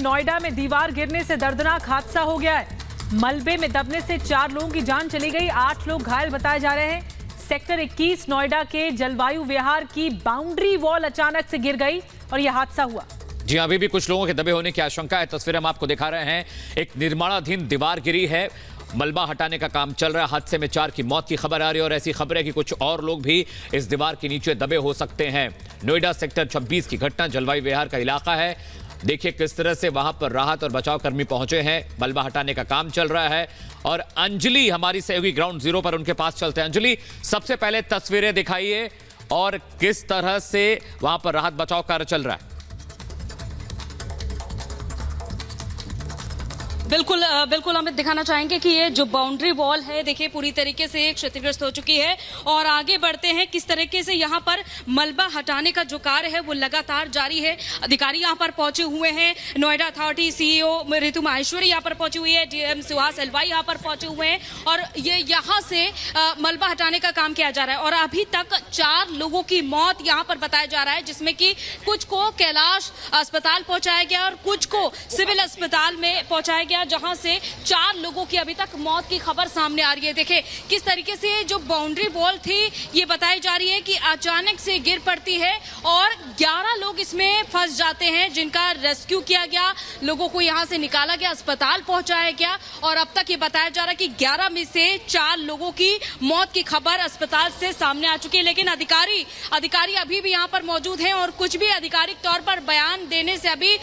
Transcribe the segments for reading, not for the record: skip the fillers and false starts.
नोएडा में दीवार गिरने से दर्दनाक हादसा हो गया है। मलबे में दबने से 4 लोगों की जान चली गई, 8 लोग घायल बताए जा रहे हैं। सेक्टर 21 नोएडा के जलवायु विहार की बाउंड्री वॉल अचानक से गिर गई और यह हादसा हुआ। जी अभी भी कुछ लोगों के दबे होने की आशंका है। तस्वीरें हम आपको दिखा रहे हैं। एक निर्माणाधीन दीवार गिरी है, मलबा हटाने का काम चल रहा है। हादसे में 4 की मौत की खबर आ रही है और ऐसी खबर है कि कुछ और लोग भी इस दीवार के नीचे दबे हो सकते हैं। नोएडा सेक्टर 26 की घटना, जलवायु विहार का इलाका है। देखिए किस तरह से वहां पर राहत और बचाव कर्मी पहुंचे हैं, मलबा हटाने का काम चल रहा है। और अंजलि हमारी सहयोगी ग्राउंड जीरो पर उनके पास चलते हैं। अंजलि, सबसे पहले तस्वीरें दिखाइए और किस तरह से वहां पर राहत बचाव कार्य चल रहा है। बिल्कुल हम दिखाना चाहेंगे कि ये जो बाउंड्री वॉल है देखिए पूरी तरीके से क्षतिग्रस्त हो चुकी है। और आगे बढ़ते हैं किस तरीके से यहाँ पर मलबा हटाने का जो कार्य है वो लगातार जारी है। अधिकारी यहाँ पर पहुंचे हुए हैं। नोएडा अथॉरिटी सीईओ ऋतु माहेश्वरी यहाँ पर पहुंची हुई है, डीएम सुहास एलवाई यहाँ पर पहुंचे हुए हैं और ये यहाँ से मलबा हटाने का काम किया जा रहा है। और अभी तक 4 लोगों की मौत यहाँ पर बताया जा रहा है, जिसमें कि कुछ को कैलाश अस्पताल पहुंचाया गया और कुछ को सिविल अस्पताल में पहुंचाया गया, जहां से 4 लोगों की अभी तक मौत की खबर सामने आ रही है। देखिए किस तरीके से जो बाउंड्री वॉल थी ये बताई जा रही है कि अचानक से गिर पड़ती है और 11 लोग इसमें फंस जाते हैं, जिनका रेस्क्यू किया गया, लोगों को यहां से निकाला गया, अस्पताल पहुंचाया गया। और अब तक ये बताया जा रहा है कि 11 में से 4 लोगों की मौत की खबर अस्पताल से सामने आ चुकी है। लेकिन अधिकारी अभी भी यहाँ पर मौजूद हैं और कुछ भी आधिकारिक तौर पर बयान देने से अभी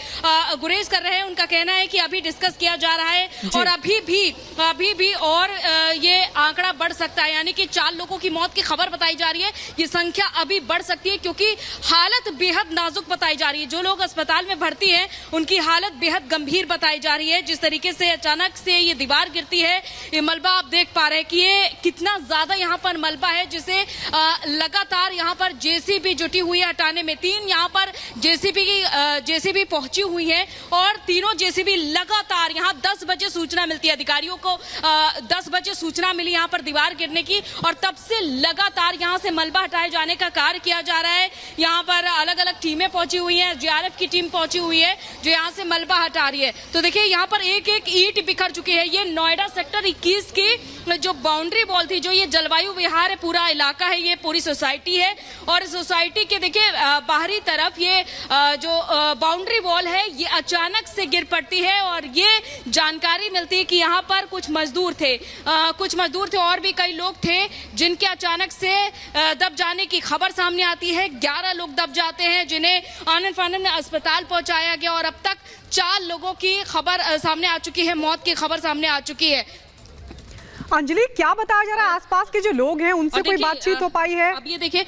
गुरेज कर रहे हैं। उनका कहना है कि अभी डिस्कस किया जा रहा है और अभी भी और ये आंकड़ा बढ़ सकता है, यानी कि 4 लोगों की मौत की खबर बताई जा रही है। ये संख्या अभी बढ़ सकती है क्योंकि हालत बेहद नाजुक बताई जा रही है। जो लोग अस्पताल में भर्ती हैं उनकी हालत बेहद गंभीर बताई जा रही है। जिस तरीके से अचानक से ये दीवार गिरती है, ये मलबा आप देख पा रहे हैं कि ये कितना ज्यादा यहाँ पर मलबा है, जिसे लगातार यहाँ पर जेसीबी जुटी हुई है हटाने में। 3 यहाँ पर जेसीबी पहुंची हुई है और तीनों जेसीबी लगातार यहाँ 10 बजे सूचना मिलती है अधिकारियों को। 10 बजे सूचना मिली यहाँ पर दीवार गिरने की और तब से लगातार यहाँ से मलबा हटाए जाने का कार्य किया जा रहा है। यहाँ पर अलग अलग टीमें पहुंची हुई हैं, जीआरएफ की टीम पहुंची हुई है जो यहाँ से मलबा हटा रही है। तो देखिए यहाँ पर एक ईंट बिखर चुकी है। ये नोएडा सेक्टर 21 की जो बाउंड्री वॉल थी, जो ये जलवायु विहार है, पूरा इलाका है, ये पूरी सोसाइटी है और सोसाइटी के देखिए बाहरी तरफ ये जो बाउंड्री वॉल है ये अचानक से गिर पड़ती है। और ये जानकारी मिलती है कि यहाँ पर कुछ मजदूर थे और भी कई लोग थे जिनके अचानक से दब जाने की खबर सामने आती है। 11 लोग दब जाते हैं जिन्हें आनन फानन में अस्पताल पहुंचाया गया और अब तक 4 लोगों की खबर सामने आ चुकी है, मौत की खबर सामने आ चुकी है। अंजलि, क्या बताया जा रहा है? आसपास के जो लोग हैं उनसे कोई बातचीत हो पाई है? अब ये देखिए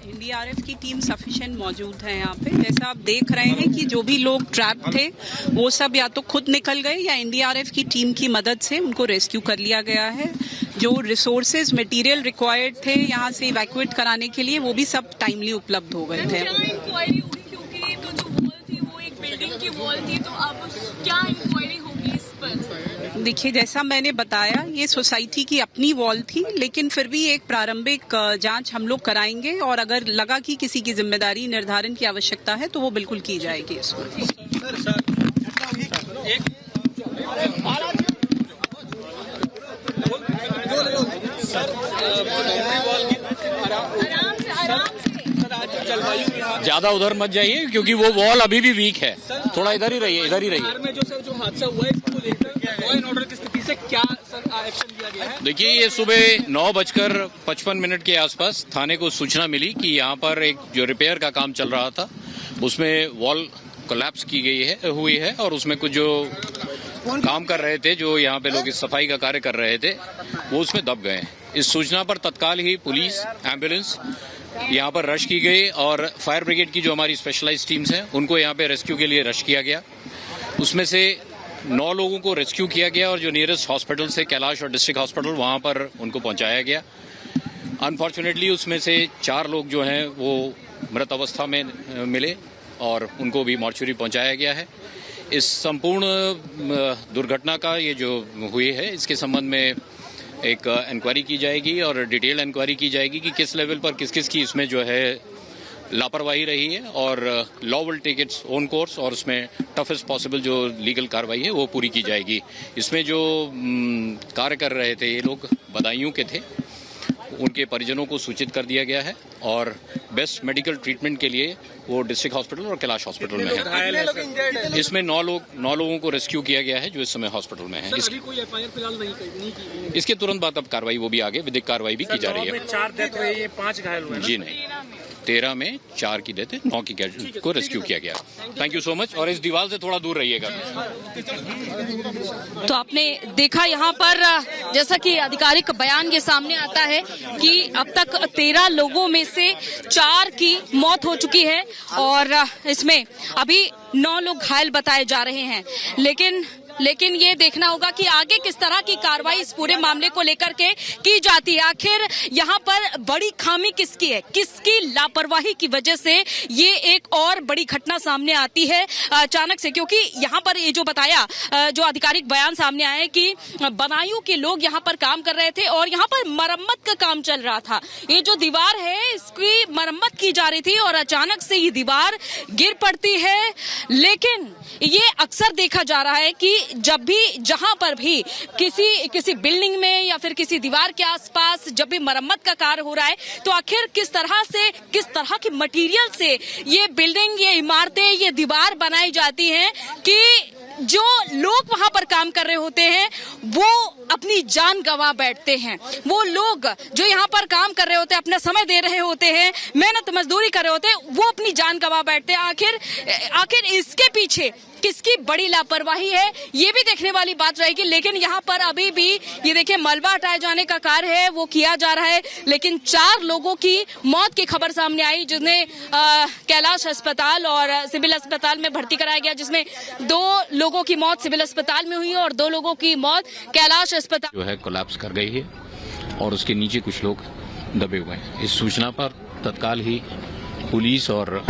एनडीआरएफ की टीम सफिशिएंट मौजूद है यहाँ पे। जैसा आप देख रहे हैं कि जो भी लोग ट्रैप थे वो सब या तो खुद निकल गए या एनडीआरएफ की टीम की मदद से उनको रेस्क्यू कर लिया गया है। जो रिसोर्सेज मटेरियल रिक्वायर्ड थे यहाँ से इवैक्यूएट कराने के लिए वो भी सब टाइमली उपलब्ध हो गए थे। इंक्वायरी होगी क्योंकि तो जो वॉल थी वो एक बिल्डिंग की वॉल थी, तो अब क्या इंक्वायरी होगी इस पर? देखिए जैसा मैंने बताया ये सोसाइटी की अपनी वॉल थी, लेकिन फिर भी एक प्रारंभिक जांच हम लोग कराएंगे और अगर लगा कि किसी की जिम्मेदारी निर्धारण की आवश्यकता है तो वो बिल्कुल की जाएगी इसमें। ज्यादा उधर मत जाइए क्योंकि वो वॉल अभी भी वीक है, थोड़ा इधर ही रहिए। जो हादसा हुआ है इसको लेकर लॉ एंड ऑर्डर की स्थिति से क्या एक्शन लिया गया है? देखिए ये सुबह 9:55 के आसपास थाने को सूचना मिली कि यहाँ पर एक जो रिपेयर का काम चल रहा था उसमें वॉल कोलैप्स की हुई है और उसमें कुछ जो काम कर रहे थे, जो यहाँ पे लोग इस सफाई का कार्य कर रहे थे, वो उसमें दब गए। इस सूचना पर तत्काल ही पुलिस, एम्बुलेंस यहाँ पर रश की गई और फायर ब्रिगेड की जो हमारी स्पेशलाइज्ड टीम्स हैं उनको यहाँ पे रेस्क्यू के लिए रश किया गया। उसमें से 9 लोगों को रेस्क्यू किया गया और जो नियरेस्ट हॉस्पिटल से कैलाश और डिस्ट्रिक्ट हॉस्पिटल वहाँ पर उनको पहुँचाया गया। अनफॉर्चुनेटली उसमें से 4 लोग जो हैं वो मृत अवस्था में मिले और उनको भी मॉर्चुरी पहुँचाया गया है। इस संपूर्ण दुर्घटना का ये जो हुई है इसके संबंध में एक इंक्वायरी की जाएगी और डिटेल इंक्वायरी की जाएगी कि किस लेवल पर किस किस की इसमें जो है लापरवाही रही है और law will take its own course और उसमें टफेस्ट पॉसिबल जो लीगल कार्रवाई है वो पूरी की जाएगी। इसमें जो कार्य कर रहे थे ये लोग बदायूं के थे, उनके परिजनों को सूचित कर दिया गया है और बेस्ट मेडिकल ट्रीटमेंट के लिए वो डिस्ट्रिक्ट हॉस्पिटल और कैलाश हॉस्पिटल में है। इसमें 9 लोगों को रेस्क्यू किया गया है जो इस समय हॉस्पिटल में है। कोई एफआईआर फिलहाल नहीं की। इसके तुरंत बाद अब कार्रवाई वो भी आगे विधिक कार्रवाई भी की जा रही है। 4 डेथ हुई है, 5 घायल हुए। जी नहीं, 13 में 4 की डेथ है, 9 की को रेस्क्यू किया गया। थैंक यू सो मच और इस दीवार से थोड़ा दूर रहिएगा। तो आपने देखा यहाँ पर जैसा कि आधिकारिक बयान ये सामने आता है कि अब तक 13 लोगों में से 4 की मौत हो चुकी है और इसमें अभी 9 लोग घायल बताए जा रहे हैं। लेकिन ये देखना होगा कि आगे किस तरह की कार्रवाई इस पूरे मामले को लेकर के की जाती है। आखिर यहाँ पर बड़ी खामी किसकी है, किसकी लापरवाही की वजह से ये एक और बड़ी घटना सामने आती है अचानक से, क्योंकि यहाँ पर ये जो बताया जो आधिकारिक बयान सामने आया है कि बदायूं के लोग यहाँ पर काम कर रहे थे और यहाँ पर मरम्मत का काम चल रहा था। ये जो दीवार है इसकी मरम्मत की जा रही थी और अचानक से ये दीवार गिर पड़ती है। लेकिन ये अक्सर देखा जा रहा है कि जब भी जहां पर भी किसी बिल्डिंग में या फिर किसी दीवार के आसपास जब भी मरम्मत का कार्य हो रहा है तो आखिर किस तरह के मटेरियल से ये बिल्डिंग, ये इमारतें, ये दीवार बनाई जाती हैं कि जो लोग वहां पर काम कर रहे होते हैं वो अपनी जान गंवा बैठते हैं। वो लोग जो यहाँ पर काम कर रहे होते हैं, अपना समय दे रहे होते हैं, मेहनत मजदूरी कर रहे होते हैं, वो अपनी जान गंवा बैठते हैं। आखिर इसके पीछे किसकी बड़ी लापरवाही है ये भी देखने वाली बात रहेगी। लेकिन यहाँ पर अभी भी ये देखिए मलबा हटाए जाने का कार्य है वो किया जा रहा है। लेकिन 4 लोगों की मौत की खबर सामने आई जिन्हें कैलाश अस्पताल और सिविल अस्पताल में भर्ती कराया गया, जिसमें 2 लोगों की मौत सिविल अस्पताल में हुई और 2 लोगों की मौत कैलाश अस्पताल जो है कोलैप्स कर गई है और उसके नीचे कुछ लोग दबे हुए हैं। इस सूचना पर तत्काल ही पुलिस और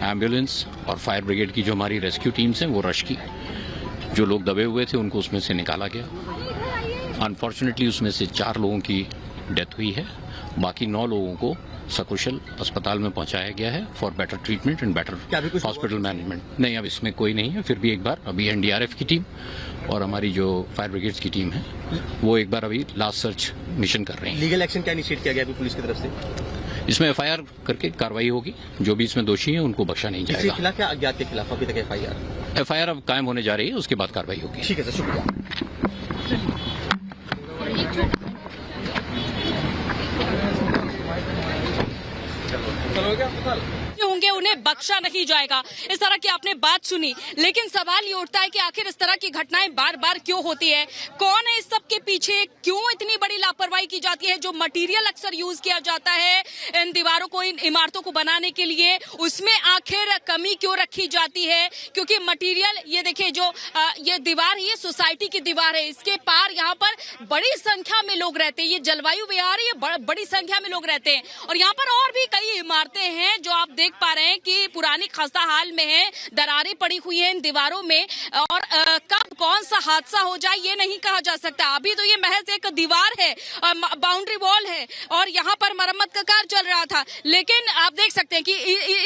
एम्बुलेंस और फायर ब्रिगेड की जो हमारी रेस्क्यू टीम्स हैं वो रश की। जो लोग दबे हुए थे उनको उसमें से निकाला गया। अनफॉर्चुनेटली उसमें से 4 लोगों की डेथ हुई है, बाकी 9 लोगों को सकुशल अस्पताल में पहुंचाया गया है for better treatment and better hospital management. नहीं, अब इसमें कोई नहीं है। फिर भी एक बार अभी एनडीआरएफ की टीम और हमारी जो फायर ब्रिगेड्स की टीम है वो एक बार अभी लास्ट सर्च मिशन कर रहे हैं। लीगल एक्शन क्या इनिशिएट किया गया अभी पुलिस की तरफ से? इसमें एफआईआर करके कार्रवाई होगी। जो भी इसमें दोषी है उनको बख्शा नहीं जाएगा। खिलाफ या अज्ञात के खिलाफ अभी तक एफआईआर अब कायम होने जा रही है, उसके बाद कार्रवाई होगी। ठीक है सर, शुक्रिया। होंगे उन्हें बख्शा नहीं जाएगा, इस तरह की आपने बात सुनी। लेकिन सवाल ये उठता है कि आखिर इस तरह की घटनाएं बार बार क्यों होती है, कौन है इस सब के पीछे, क्यों इतनी बड़ी लापरवाही की जाती है। जो मटेरियल अक्सर यूज किया जाता है इन दीवारों को, इन इमारतों को बनाने के लिए, उसमें आखिर कमी क्यों रखी जाती है। क्योंकि मटेरियल ये देखिए जो ये दीवार, ये सोसाइटी की दीवार है, इसके पार यहाँ पर बड़ी संख्या में लोग रहते हैं। ये जलवायु विहार, ये बड़ी संख्या में लोग रहते हैं और यहाँ पर और भी कई इमारतें हैं जो आप देख पा रहे हैं कि पुरानी खस्ता हाल में है, दरारें पड़ी हुई है इन दीवारों में और कब कौन सा हादसा हो जाए ये नहीं कहा जा सकता। अभी तो ये महज एक दीवार है, बाउंड्री वॉल है और यहाँ पर मरम्मत का कार्य चल रहा था। लेकिन आप देख सकते हैं कि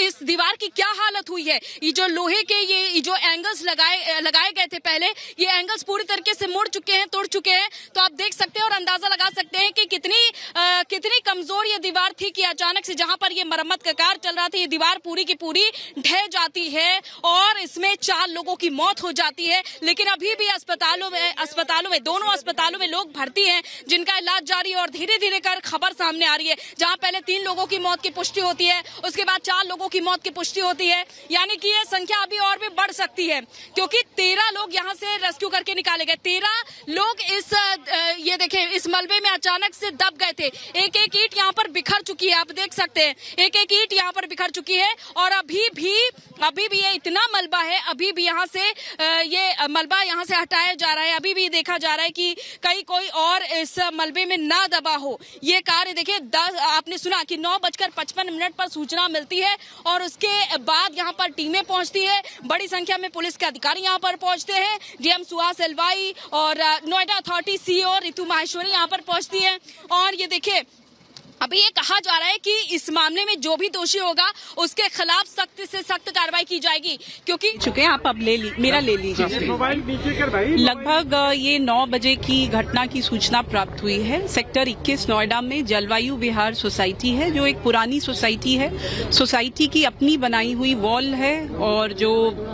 इस दीवार की क्या हालत हुई है। ये जो लोहे के ये जो एंगल्स लगाए गए थे पहले, ये एंगल्स पूरी तरीके से मुड़ चुके हैं, तोड़ चुके हैं। तो आप देख सकते हैं और अंदाजा लगा सकते हैं कि कितनी कमजोर ये दीवार थी कि अचानक से जहां पर ये मरम्मत का कार्य चल रहा था ये दीवार पूरी की पूरी ढह जाती है और इसमें 4 लोगों की मौत हो जाती है। लेकिन अभी भी अस्पतालों में दोनों अस्पतालों में लोग भर्ती हैं जिनका इलाज जारी है और धीरे धीरे कर खबर सामने आ रही है। जहां पहले 3 लोगों की मौत की पुष्टि होती है, उसके बाद 4 लोगों की मौत की पुष्टि होती है, यानी कि ये संख्या अभी और भी बढ़ सकती है क्योंकि 13 लोग यहाँ से रेस्क्यू करके निकाले गए। 13 लोग ये देखिए इस मलबे में अचानक से दब गए थे। एक एक ईंट यहाँ पर बिखर चुकी चुकी है। आप देख सकते हैं एक एक ईंट यहाँ पर बिखर चुकी है और अभी भी ये इतना मलबा है, अभी भी यहाँ से ये मलबा यहाँ से हटाया जा रहा है। अभी भी देखा जा रहा है कि कहीं कोई और इस मलबे में ना दबा हो। ये कार्य देखिए, आपने सुना कि 9:55 पर सूचना मिलती है और उसके बाद यहाँ पर टीमें पहुंचती है। बड़ी संख्या में पुलिस के अधिकारी यहाँ पर पहुंचते हैं। डीएम सुहास एलवाई और नोएडा अथॉरिटी सीईओ रितु माहेश्वरी यहाँ पर पहुंचती है। और ये देखिए, अभी ये कहा जा रहा है कि इस मामले में जो भी दोषी होगा उसके खिलाफ सख्त से सख्त कार्रवाई की जाएगी, क्योंकि चुके हैं आप अब मेरा ले लीजिए। लगभग ये 9 बजे की घटना की सूचना प्राप्त हुई है। सेक्टर 21 नोएडा में जलवायु विहार सोसाइटी है, जो एक पुरानी सोसाइटी है। सोसाइटी की अपनी बनाई हुई वॉल है और जो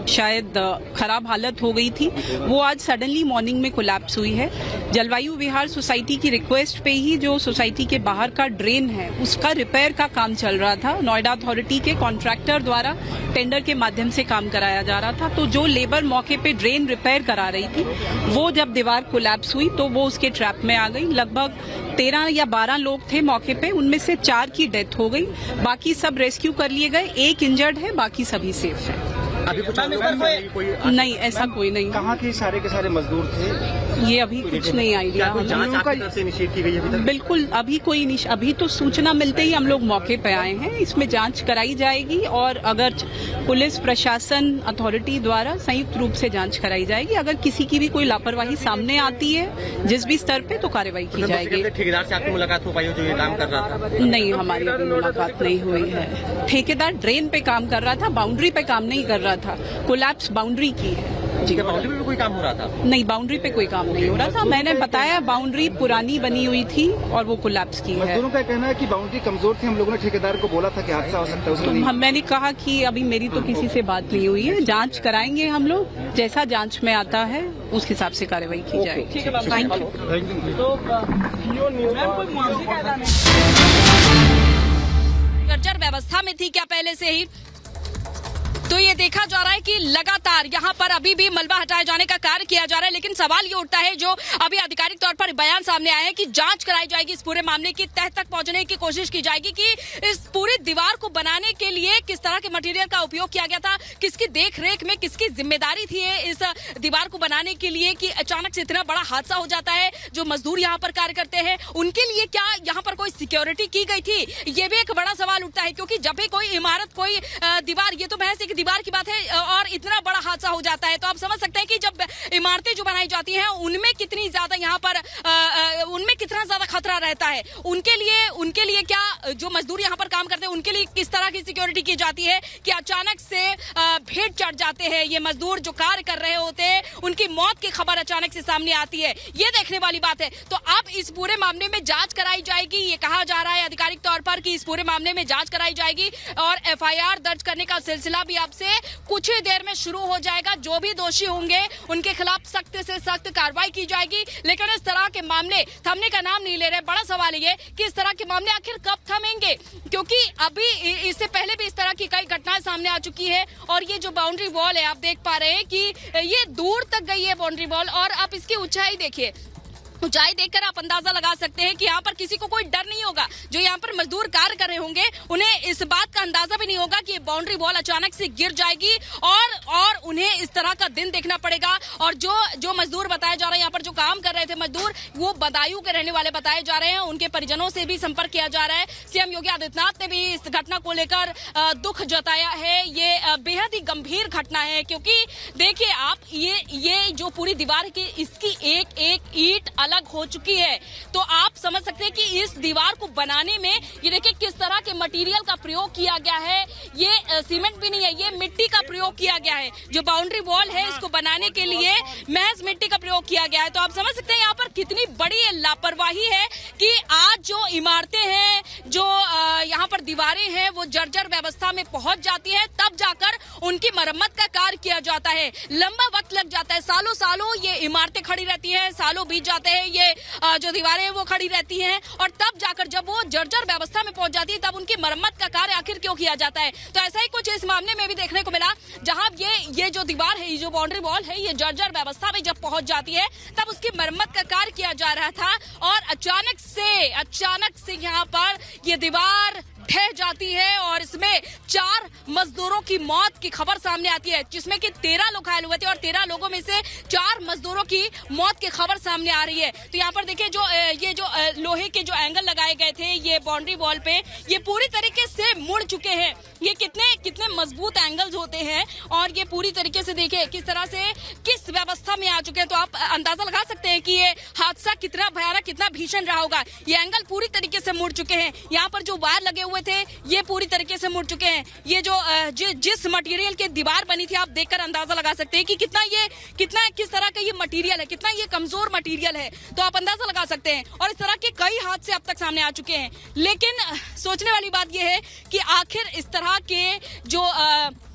शायद खराब हालत हो गई थी वो आज सडनली मॉर्निंग में कोलैप्स हुई है। जलवायु विहार सोसाइटी की रिक्वेस्ट पे ही जो सोसाइटी के बाहर का ड्रेन है उसका रिपेयर का काम चल रहा था। नोएडा अथॉरिटी के कॉन्ट्रैक्टर द्वारा टेंडर के माध्यम से काम कराया जा रहा था। तो जो लेबर मौके पे ड्रेन रिपेयर करा रही थी वो जब दीवार कोलैप्स हुई तो वो उसके ट्रैप में आ गई। लगभग 13 या 12 लोग थे मौके पे, उनमें से 4 की डेथ हो गई, बाकी सब रेस्क्यू कर लिए गए। 1 इंजर्ड है, बाकी सभी सेफ है। अभी कुछ नहीं, ऐसा कोई नहीं। कहाँ के सारे मजदूर थे? ये अभी कुछ नहीं आइडिया। बिल्कुल अभी तो सूचना मिलते ही हम लोग मौके पे आए हैं। इसमें जांच कराई जाएगी और अगर पुलिस प्रशासन अथॉरिटी द्वारा संयुक्त रूप से जांच कराई जाएगी। अगर किसी की भी कोई लापरवाही सामने आती है जिस भी स्तर पे, तो कार्रवाई की जाएगी। ठेकेदार से आपकी मुलाकात हो पाई जो ये काम कर रहा था? नहीं, हमारी अभी मुलाकात नहीं हुई है। ठेकेदार ड्रेन पे काम कर रहा था, बाउंड्री पे काम नहीं कर रहा था। कोलैप्स बाउंड्री की है। ठीक है, बाउंड्री पे कोई काम हो रहा था? नहीं, बाउंड्री पे कोई काम नहीं हो रहा था। मैंने बताया बाउंड्री पुरानी बनी हुई थी और वो कोलैप्स की है। मजदूरों का कहना है कि बाउंड्री कमजोर थी। हम लोगों ने ठेकेदार को बोला था कि हादसा हो सकता है, उसमें मैंने कहा कि अभी मेरी तो किसी से बात नहीं हुई है। जांच कराएंगे हम लोग, जैसा जांच में आता है उस हिसाब से कार्रवाई की जाएगी। जर्जर व्यवस्था में थी क्या पहले से ही? तो ये देखा जा रहा है कि लगातार यहाँ पर अभी भी मलबा हटाए जाने का कार्य किया जा रहा है। लेकिन सवाल ये उठता है, जो अभी आधिकारिक तौर पर बयान सामने आया है कि जांच कराई जाएगी, इस पूरे मामले की तह तक पहुंचने की कोशिश की जाएगी कि इस पूरी दीवार को बनाने के लिए किस तरह के मटेरियल का उपयोग किया गया था, किसकी देखरेख में किसकी जिम्मेदारी थी इस दीवार को बनाने के लिए कि अचानक से इतना बड़ा हादसा हो जाता है। जो मजदूर यहाँ पर कार्य करते हैं उनके लिए क्या यहाँ पर कोई सिक्योरिटी की गई थी, ये भी एक बड़ा सवाल उठता है। क्योंकि जब भी कोई इमारत, कोई दीवार, ये तो महज एक दीवार की बात है और इतना बड़ा हादसा हो जाता है, तो आप समझ सकते हैं कि जब इमारतें जो बनाई जाती हैं उनमें कितनी ज्यादा यहाँ पर उनमें कितना ज्यादा खतरा रहता है। उनके लिए क्या, जो मजदूर यहाँ पर काम करते हैं उनके लिए किस तरह की सिक्योरिटी की जाती है कि अचानक से भेंट चढ़ जाते हैं ये मजदूर जो कार्य कर रहे होते हैं, उनकी मौत की खबर अचानक से सामने आती है। ये देखने वाली बात है। तो अब इस पूरे मामले में जांच कराई जाएगी, ये कहा जा रहा है आधिकारिक तौर पर कि इस पूरे मामले में जांच कराई जाएगी और एफआईआर दर्ज करने का सिलसिला भी अब से कुछ ही देर में शुरू हो जाएगा। जो भी दोषी होंगे उनके खिलाफ सख्त से सख्त कार्रवाई की जाएगी। लेकिन इस तरह के मामले थमने का नाम नहीं ले रहे। बड़ा सवाल ये कि इस तरह के मामले आखिर कब थमेंगे, क्योंकि अभी इससे पहले भी इस तरह की कई घटनाएं सामने आ चुकी है। और ये जो बाउंड्री वॉल है, आप देख पा रहे हैं कि ये दूर तक गई है बाउंड्री वॉल, और आप इसकी ऊंचाई देखिए। ऊंचाई देखकर आप अंदाजा लगा सकते हैं कि यहाँ पर किसी को कोई डर नहीं होगा। जो यहाँ पर मजदूर कार्य कर रहे होंगे उन्हें इस बात का अंदाजा भी नहीं होगा कि ये बाउंड्री वॉल अचानक से गिर जाएगी और उन्हें इस तरह का दिन देखना पड़ेगा। और जो मजदूर बताया जा रहा है, यहाँ पर जो काम कर रहे थे मजदूर, वो बदायूं के रहने वाले बताए जा रहे हैं। उनके परिजनों से भी संपर्क किया जा रहा है। सीएम योगी आदित्यनाथ ने भी इस घटना को लेकर दुख जताया है। ये बेहद ही गंभीर घटना है, क्योंकि देखिए आप, ये जो पूरी दीवार की इसकी एक एक ईंट अलग हो चुकी है। तो आप समझ सकते हैं कि इस दीवार को बनाने में ये देखिए किस तरह के मटेरियल का प्रयोग किया गया है। ये सीमेंट भी नहीं है, ये मिट्टी का प्रयोग किया गया है। जो बाउंड्री वॉल है इसको बनाने के लिए महज मिट्टी का प्रयोग किया गया है। तो आप समझ सकते हैं यहाँ पर कितनी बड़ी लापरवाही है कि आज जो इमारतें हैं, जो यहाँ पर दीवारें हैं, वो जर्जर व्यवस्था में पहुंच जाती है, तब जाकर उनकी मरम्मत का कार्य किया जाता है। लंबा वक्त लग जाता है, सालों सालों ये इमारतें खड़ी रहती हैं, सालों बीत जाते हैं, ये जो दीवारें हैं वो खड़ी रहती हैं, और तब जाकर जब वो जर्जर व्यवस्था में पहुंच जाती है तब उनकी मरम्मत का कार्य आखिर क्यों किया जाता है। तो ऐसा ही कुछ इस मामले में भी देखने को मिला, जहां ये जो दीवार है, ये जो बाउंड्री वॉल है, ये जर्जर व्यवस्था में जब पहुंच जाती है तब उसकी मरम्मत का कार्य किया जा रहा था और अचानक से यहाँ पर ये दीवार ढह जाती है और इसमें 4 मजदूरों की मौत की खबर सामने आती है, जिसमें कि 13 लोग घायल हुए थे और 13 लोगों में से 4 मजदूरों की मौत की खबर सामने आ रही है। तो यहाँ पर देखिए ये जो लोहे के जो एंगल लगाए गए थे ये बाउंड्री वॉल पे, ये पूरी तरीके से मुड़ चुके हैं। ये कितने मजबूत एंगल्स होते हैं और ये पूरी तरीके से देखिए किस तरह से किस व्यवस्था में आ चुके हैं। तो आप अंदाजा लगा सकते हैं कि ये हादसा कितना भयानक, कितना भीषण रहा होगा। ये एंगल पूरी तरीके से मुड़ चुके हैं। यहाँ पर जो वायर लगे हुए थे ये पूरी तरीके से मुड़ चुके हैं। ये जो जिस मटेरियल की दीवार बनी थी आप देखकर अंदाजा लगा सकते हैं कि कितना किस तरह का ये मटेरियल है, कितना ये कमजोर मटेरियल है। तो आप अंदाजा लगा सकते हैं। और इस तरह के कई हादसे अब तक सामने आ चुके हैं। लेकिन सोचने वाली बात यह है कि आखिर इस तरह के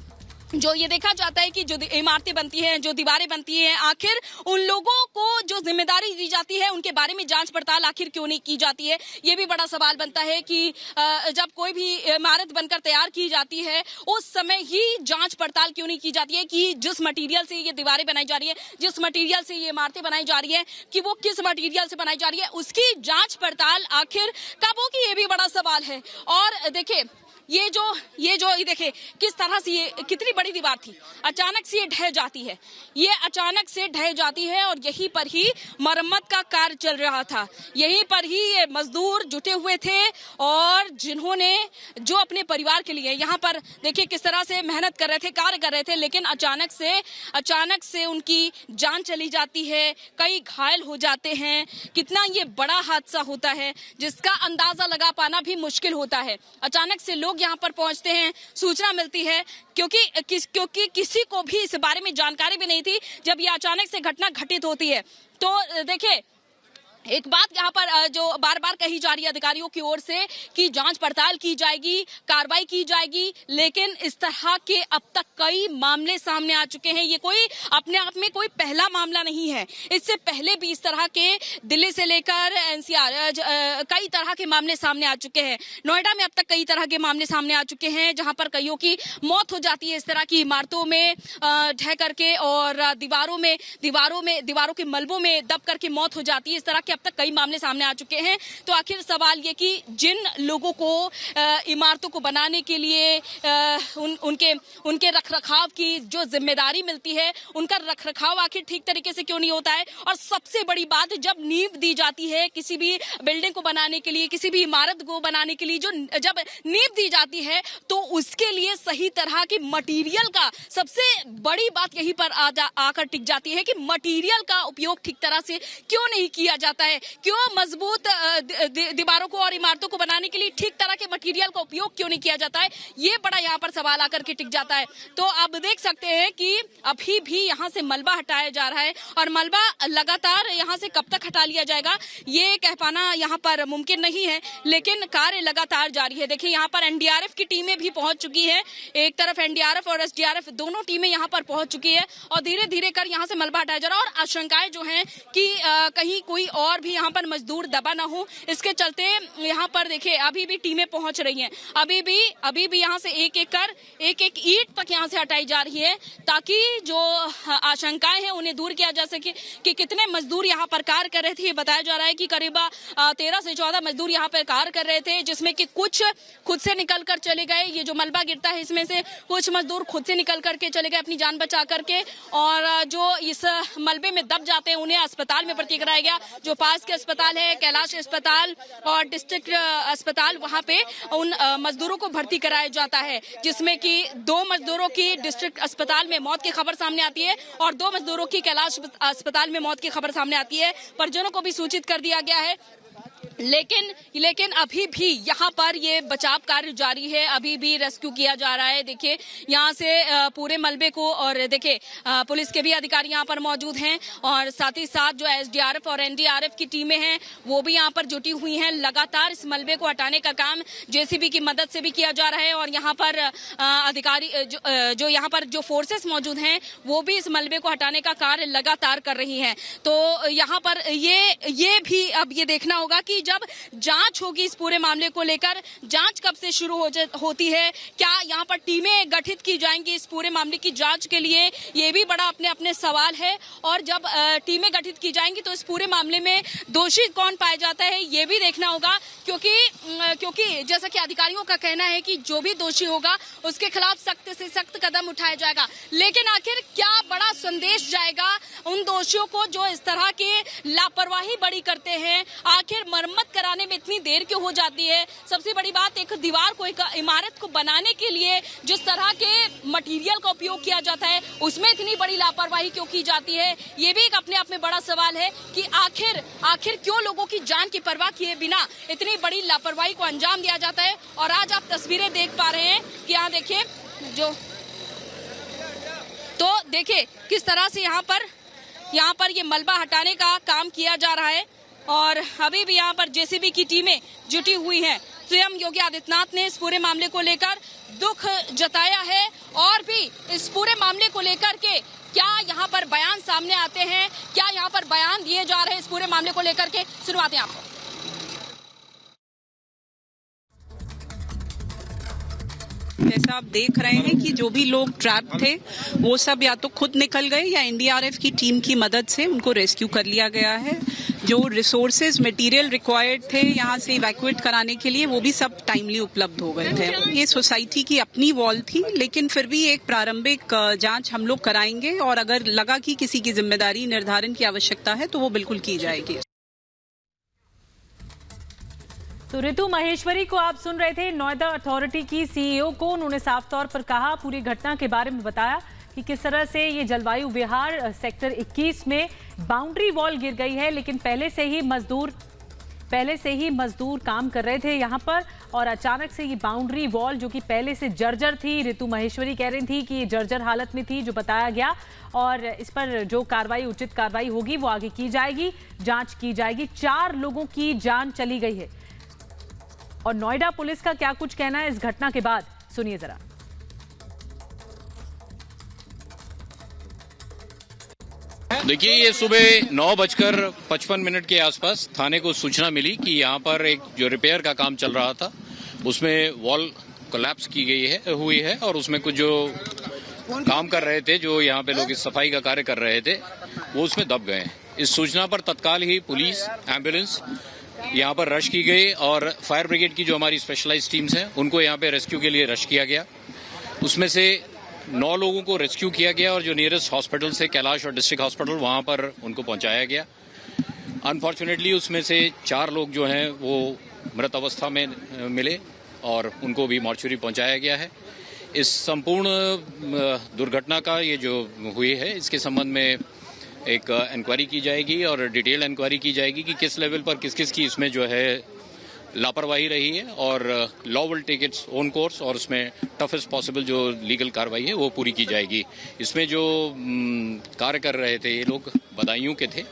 जो ये देखा जाता है कि जो इमारतें बनती हैं, जो दीवारें बनती हैं, आखिर उन लोगों को जो जिम्मेदारी दी जाती है उनके बारे में जांच पड़ताल आखिर क्यों नहीं की जाती है। ये भी बड़ा सवाल बनता है कि जब कोई भी इमारत बनकर तैयार की जाती है उस समय ही जांच पड़ताल क्यों नहीं की जाती है कि जिस मटेरियल से ये दीवारें बनाई जा रही है, जिस मटेरियल से ये इमारतें बनाई जा रही है, कि वो किस मटेरियल से बनाई जा रही है, उसकी जांच पड़ताल आखिर कब होगी, ये भी बड़ा सवाल है। और देखिए ये देखिए किस तरह से ये कितनी बड़ी दीवार थी, अचानक से ये ढह जाती है, ये अचानक से ढह जाती है और यहीं पर ही मरम्मत का कार्य चल रहा था। यहीं पर ही ये मजदूर जुटे हुए थे और जिन्होंने जो अपने परिवार के लिए यहाँ पर देखिए किस तरह से मेहनत कर रहे थे, कार्य कर रहे थे, लेकिन अचानक से उनकी जान चली जाती है, कई घायल हो जाते हैं। कितना ये बड़ा हादसा होता है जिसका अंदाजा लगा पाना भी मुश्किल होता है। अचानक से लोग यहाँ पर पहुंचते हैं, सूचना मिलती है क्योंकि किसी को भी इस बारे में जानकारी भी नहीं थी जब ये अचानक से घटना घटित होती है। तो देखिए एक बात यहाँ पर जो बार बार कही जा रही है अधिकारियों की ओर से कि जांच पड़ताल की जाएगी, कार्रवाई की जाएगी, लेकिन इस तरह के अब तक कई मामले सामने आ चुके हैं। ये कोई अपने आप में कोई पहला मामला नहीं है। इससे पहले भी इस तरह के दिल्ली से लेकर एनसीआर कई तरह के मामले सामने आ चुके हैं। नोएडा में अब तक कई तरह के मामले सामने आ चुके हैं जहां पर कईयों की मौत हो जाती है इस तरह की इमारतों में ढह करके और दीवारों के मलबों में दब करके मौत हो जाती है। इस तरह के अब तक कई मामले सामने आ चुके हैं। तो आखिर सवाल ये कि जिन लोगों को इमारतों को बनाने के लिए उनके रखरखाव की जो जिम्मेदारी मिलती है, उनका रखरखाव आखिर ठीक तरीके से क्यों नहीं होता है। और सबसे बड़ी बात, जब नींव दी जाती है किसी भी बिल्डिंग को बनाने के लिए, किसी भी इमारत को बनाने के लिए जब नींव दी जाती है तो उसके लिए सही तरह की मटीरियल का, सबसे बड़ी बात यहीं पर आकर टिक जाती है कि मटीरियल का उपयोग ठीक तरह से क्यों नहीं किया जाता है। क्यों मजबूत दीवारों को और इमारतों को बनाने के लिए ठीक तरह के मटेरियल का उपयोग क्यों नहीं किया जाता है, ये बड़ा यहाँ पर सवाल आकर के टिक जाता है। तो आप देख सकते हैं कि अभी भी यहाँ से मलबा हटाया जा रहा है और मलबा लगातार यहाँ से कब तक हटा लिया जाएगा ये कह पाना यहाँ पर मुमकिन नहीं है, लेकिन कार्य लगातार जारी है। देखिए यहाँ पर एनडीआरएफ की टीमें भी पहुंच चुकी है। एक तरफ एनडीआरएफ और एसडीआरएफ दोनों टीमें यहाँ पर पहुंच चुकी है और धीरे धीरे कर यहाँ से मलबा हटाया जा रहा है। और आशंकाएं जो है कि कहीं कोई और भी यहाँ पर मजदूर दबा ना हो, इसके चलते यहाँ पर देखिए अभी भी टीमें पहुंच रही हैं। अभी भी यहाँ से एक एक ईंट तक यहाँ से हटाई जा रही है ताकि जो आशंकाएं हैं उन्हें दूर किया जा सके। कि कितने मजदूर यहाँ पर कार्य कर रहे थे, ये बताया जा रहा है कि करीब 13 से 14 मजदूर यहाँ पर कार्य कर रहे थे, जिसमें कि कुछ खुद से निकल कर चले गए। ये जो मलबा गिरता है इसमें से कुछ मजदूर खुद से निकल करके चले गए अपनी जान बचा करके, और जो इस मलबे में दब जाते हैं उन्हें अस्पताल में भर्ती कराया गया। जो पास के अस्पताल है कैलाश अस्पताल और डिस्ट्रिक्ट अस्पताल, वहां पे उन मजदूरों को भर्ती कराया जाता है, जिसमें कि 2 मजदूरों की डिस्ट्रिक्ट अस्पताल में मौत की खबर सामने आती है और 2 मजदूरों की कैलाश अस्पताल में मौत की खबर सामने आती है। परिजनों को भी सूचित कर दिया गया है। लेकिन अभी भी यहाँ पर ये बचाव कार्य जारी है, अभी भी रेस्क्यू किया जा रहा है। देखिए यहाँ से पूरे मलबे को, और देखिए पुलिस के भी अधिकारी यहाँ पर मौजूद हैं और साथ ही साथ जो एसडीआरएफ और एनडीआरएफ की टीमें हैं वो भी यहाँ पर जुटी हुई हैं। लगातार इस मलबे को हटाने का काम जेसीबी की मदद से भी किया जा रहा है और यहाँ पर अधिकारी जो यहाँ पर जो फोर्सेस मौजूद हैं वो भी इस मलबे को हटाने का कार्य लगातार कर रही हैं। तो यहाँ पर ये भी अब ये देखना होगा कि जब जांच होगी इस पूरे मामले को लेकर, जांच कब से शुरू होती है, क्या यहाँ पर टीमें गठित की जाएंगी इस पूरे मामले की जांच के लिए, ये भी बड़ा अपने अपने सवाल है। और जब टीमें गठित की जाएंगी तो इस पूरे मामले में दोषी कौन पाया जाता है ये भी देखना होगा, क्योंकि जैसा कि अधिकारियों का कहना है कि जो भी दोषी होगा उसके खिलाफ सख्त से सख्त कदम उठाया जाएगा। लेकिन आखिर क्या बड़ा संदेश जाएगा उन दोषियों को जो इस तरह के लापरवाही बड़ी करते हैं? आखिर मरम्मत कराने में इतनी देर क्यों हो जाती है? सबसे बड़ी बात, एक दीवार को, एक इमारत को बनाने के लिए जिस तरह के मटेरियल का उपयोग किया जाता है उसमें इतनी बड़ी लापरवाही क्यों की जाती है? ये भी एक अपने आप में बड़ा सवाल है कि आखिर क्यों लोगों की जान की परवाह किए बिना इतनी बड़ी लापरवाही को अंजाम दिया जाता है। और आज आप तस्वीरें देख पा रहे हैं कि यहाँ देखिए तो देखिए किस तरह से यहाँ पर ये मलबा हटाने का काम किया जा रहा है और अभी भी यहाँ पर जेसीबी की टीमें जुटी हुई हैं। स्वयं योगी आदित्यनाथ ने इस पूरे मामले को लेकर दुख जताया है और भी इस पूरे मामले को लेकर के क्या यहाँ पर बयान सामने आते हैं, क्या यहाँ पर बयान दिए जा रहे हैं इस पूरे मामले को लेकर के, सुनवाते हैं आपको। जैसा आप देख रहे हैं कि जो भी लोग ट्रैप थे वो सब या तो खुद निकल गए या एनडीआरएफ की टीम की मदद से उनको रेस्क्यू कर लिया गया है। जो रिसोर्सेज मटेरियल रिक्वायर्ड थे यहाँ से इवैक्यूएट कराने के लिए वो भी सब टाइमली उपलब्ध हो गए थे। ये सोसाइटी की अपनी वॉल थी, लेकिन फिर भी एक प्रारंभिक जांच हम लोग कराएंगे और अगर लगा कि किसी की जिम्मेदारी निर्धारण की आवश्यकता है तो वो बिल्कुल की जाएगी। तो ऋतु महेश्वरी को आप सुन रहे थे, नोएडा अथॉरिटी की सीईओ को। उन्होंने साफ तौर पर कहा, पूरी घटना के बारे में बताया कि किस तरह से ये जलवायु विहार सेक्टर 21 में बाउंड्री वॉल गिर गई है, लेकिन पहले से ही मजदूर काम कर रहे थे यहाँ पर और अचानक से ये बाउंड्री वॉल जो कि पहले से जर्जर थी, ऋतु महेश्वरी कह रही थी कि ये जर्जर हालत में थी, जो बताया गया, और इस पर जो कार्रवाई, उचित कार्रवाई होगी वो आगे की जाएगी, जांच की जाएगी। 4 लोगों की जान चली गई है। और नोएडा पुलिस का क्या कुछ कहना है इस घटना के बाद, सुनिए जरा। देखिए, ये सुबह 9:55 के आसपास थाने को सूचना मिली कि यहाँ पर एक जो रिपेयर का काम चल रहा था उसमें वॉल कोलैप्स की हुई है और उसमें कुछ जो काम कर रहे थे, जो यहाँ पे लोग इस सफाई का कार्य कर रहे थे, वो उसमें दब गए। इस सूचना पर तत्काल ही पुलिस, एम्बुलेंस यहाँ पर रश की गई और फायर ब्रिगेड की जो हमारी स्पेशलाइज्ड टीम्स हैं उनको यहाँ पे रेस्क्यू के लिए रश किया गया। उसमें से 9 लोगों को रेस्क्यू किया गया और जो नियरेस्ट हॉस्पिटल से कैलाश और डिस्ट्रिक्ट हॉस्पिटल वहाँ पर उनको पहुँचाया गया। अनफॉर्चुनेटली उसमें से 4 लोग जो हैं वो मृत अवस्था में मिले और उनको भी मॉर्चुरी पहुँचाया गया है। इस संपूर्ण दुर्घटना का ये जो हुई है इसके संबंध में एक इंक्वायरी की जाएगी और डिटेल इंक्वायरी की जाएगी कि किस लेवल पर किस किस की इसमें जो है लापरवाही रही है और law will take its own course और उसमें टफेस्ट पॉसिबल जो लीगल कार्रवाई है वो पूरी की जाएगी। इसमें जो कार्य कर रहे थे ये लोग बदायूं के थे,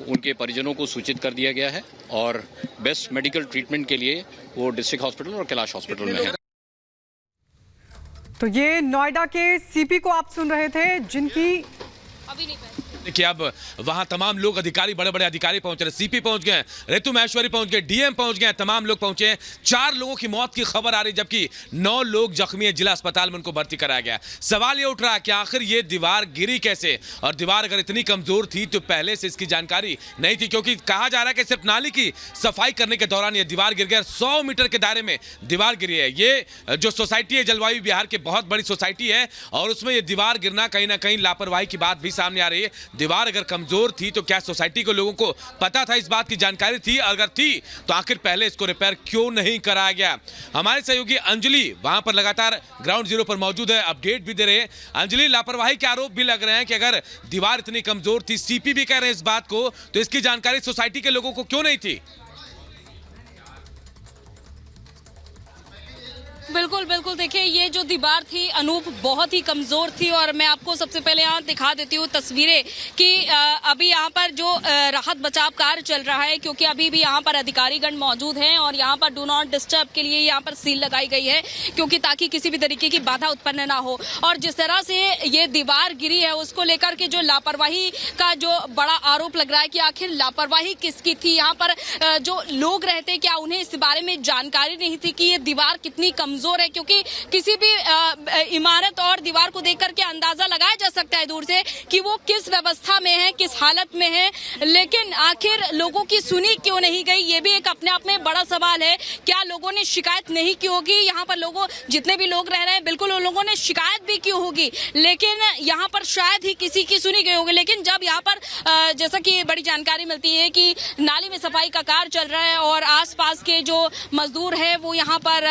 उनके परिजनों को सूचित कर दिया गया है और बेस्ट मेडिकल ट्रीटमेंट के लिए वो डिस्ट्रिक्ट हॉस्पिटल और कैलाश हॉस्पिटल में है। तो ये नोएडा के सीपी को आप सुन रहे थे, जिनकी अभी नहीं देखिए अब वहां तमाम लोग, अधिकारी, बड़े बड़े अधिकारी पहुंच रहे, सीपी पहुंच गए, ऋतु महेश्वरी पहुंच गए, डीएम पहुंच गए, तमाम लोग पहुंचे हैं। 4 लोगों की मौत की खबर आ रही, जबकि 9 लोग जख्मी हैं, जिला अस्पताल में उनको भर्ती कराया गया। सवाल ये उठ रहा है कि आखिर ये दीवार गिरी कैसे, और दीवार अगर इतनी कमजोर थी तो पहले से इसकी जानकारी नहीं थी, क्योंकि कहा जा रहा है कि सिर्फ नाली की सफाई करने के दौरान ये दीवार गिर गया। 100 मीटर के दायरे में दीवार गिरी है। ये जो सोसाइटी है जलवायु विहार की बहुत बड़ी सोसाइटी है और उसमें ये दीवार गिरना कहीं ना कहीं लापरवाही की बात भी सामने आ रही है। दीवार अगर कमजोर थी तो क्या सोसाइटी के लोगों को पता था, इस बात की जानकारी थी? अगर थी तो आखिर पहले इसको रिपेयर क्यों नहीं कराया गया? हमारे सहयोगी अंजलि वहां पर लगातार ग्राउंड जीरो पर मौजूद है, अपडेट भी दे रहे हैं। अंजलि, लापरवाही के आरोप भी लग रहे हैं कि अगर दीवार इतनी कमजोर थी, सीपी भी कह रहे हैं इस बात को, तो इसकी जानकारी सोसाइटी के लोगों को क्यों नहीं थी? बिल्कुल बिल्कुल, देखिए ये जो दीवार थी अनूप बहुत ही कमजोर थी और मैं आपको सबसे पहले यहाँ दिखा देती हूँ तस्वीरें कि अभी यहाँ पर जो राहत बचाव कार्य चल रहा है, क्योंकि अभी भी यहाँ पर अधिकारीगण मौजूद हैं और यहाँ पर डू नॉट डिस्टर्ब के लिए यहाँ पर सील लगाई गई है, क्योंकि ताकि किसी भी तरीके की बाधा उत्पन्न ना हो। और जिस तरह से ये दीवार गिरी है उसको लेकर के जो लापरवाही का जो बड़ा आरोप लग रहा है कि आखिर लापरवाही किसकी थी, यहाँ पर जो लोग रहते क्या उन्हें इस बारे में जानकारी नहीं थी कि ये दीवार कितनी कमजोर है, क्योंकि किसी भी इमारत और दीवार को देख करके अंदाजा लगाया जा सकता है दूर से कि वो किस व्यवस्था में है, किस हालत में है, लेकिन आखिर लोगों की सुनी क्यों नहीं गई, ये भी एक अपने आप में बड़ा सवाल है। क्या लोगों ने शिकायत नहीं की होगी? यहाँ पर लोगों जितने भी लोग रह रहे हैं बिल्कुल उन लोगों ने शिकायत भी की होगी, लेकिन यहाँ पर शायद ही किसी की सुनी गई होगी। लेकिन जब यहाँ पर जैसा कि बड़ी जानकारी मिलती है कि नाली में सफाई का कार्य चल रहा है और आसपास के जो मजदूर है वो यहाँ पर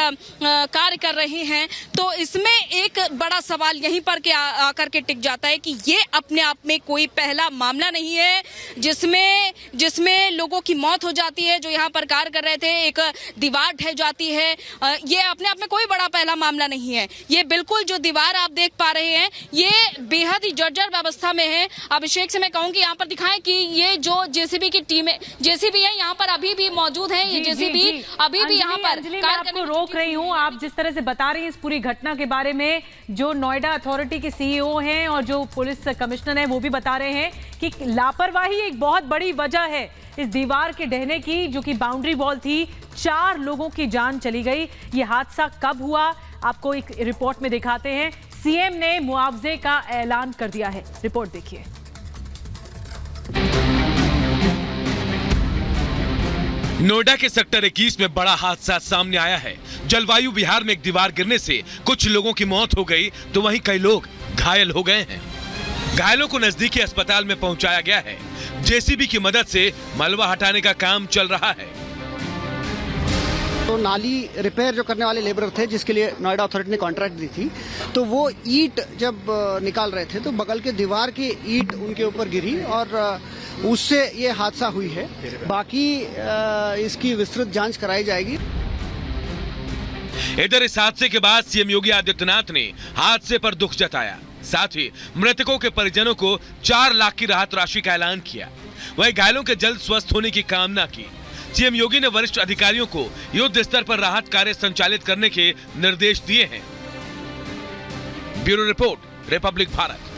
कार्य कर रहे हैं, तो इसमें एक बड़ा सवाल यहीं पर के आकर के टिक जाता है कि ये अपने आप में कोई पहला मामला नहीं है जिसमें लोगों की मौत हो जाती है। जो यहाँ पर कार्य कर रहे थे, एक दीवार ढह जाती है, ये अपने आप में कोई बड़ा पहला मामला नहीं है। ये बिल्कुल जो दीवार आप देख पा रहे हैं ये बेहद ही जर्जर व्यवस्था में है। अभिषेक से मैं कहूँगी यहाँ पर दिखाएं कि ये जो जेसीबी की टीम है, जेसीबी है यहाँ पर अभी भी मौजूद है, ये जेसीबी अभी भी यहाँ पर मैं आपको रोक रही हूँ। आप जिस तरह से बता रही हैं इस पूरी घटना के बारे में, जो नोएडा अथॉरिटी के सीईओ हैं और जो पुलिस कमिश्नर हैं वो भी बता रहे हैं कि लापरवाही एक बहुत बड़ी वजह है इस दीवार के ढहने की, जो कि बाउंड्री वॉल थी। 4 लोगों की जान चली गई। ये हादसा कब हुआ आपको एक रिपोर्ट में दिखाते हैं। सीएम ने मुआवजे का ऐलान कर दिया है, रिपोर्ट देखिए। नोएडा के सेक्टर 21 में बड़ा हादसा सामने आया है। जलवायु विहार में एक दीवार गिरने से कुछ लोगों की मौत हो गई तो वहीं कई लोग घायल हो गए हैं। घायलों को नजदीकी अस्पताल में पहुंचाया गया है। जेसीबी की मदद से मलबा हटाने का काम चल रहा है। तो नाली रिपेयर जो करने वाले लेबर थे जिसके लिए नोएडा अथॉरिटी ने कॉन्ट्रैक्ट दी थी, तो वो ईंट जब निकाल रहे थे तो बगल के दीवार की ईंट उनके ऊपर गिरी और उससे ये हादसा हुई है। बाकी इसकी विस्तृत जांच कराई जाएगी। इधर इस हादसे के बाद सीएम योगी आदित्यनाथ ने हादसे पर दुख जताया, साथ ही मृतकों के परिजनों को 4 लाख की राहत राशि का ऐलान किया। वहीं घायलों के जल्द स्वस्थ होने की कामना की। सीएम योगी ने वरिष्ठ अधिकारियों को युद्ध स्तर पर राहत कार्य संचालित करने के निर्देश दिए हैं। Bureau report, Republic Bharat.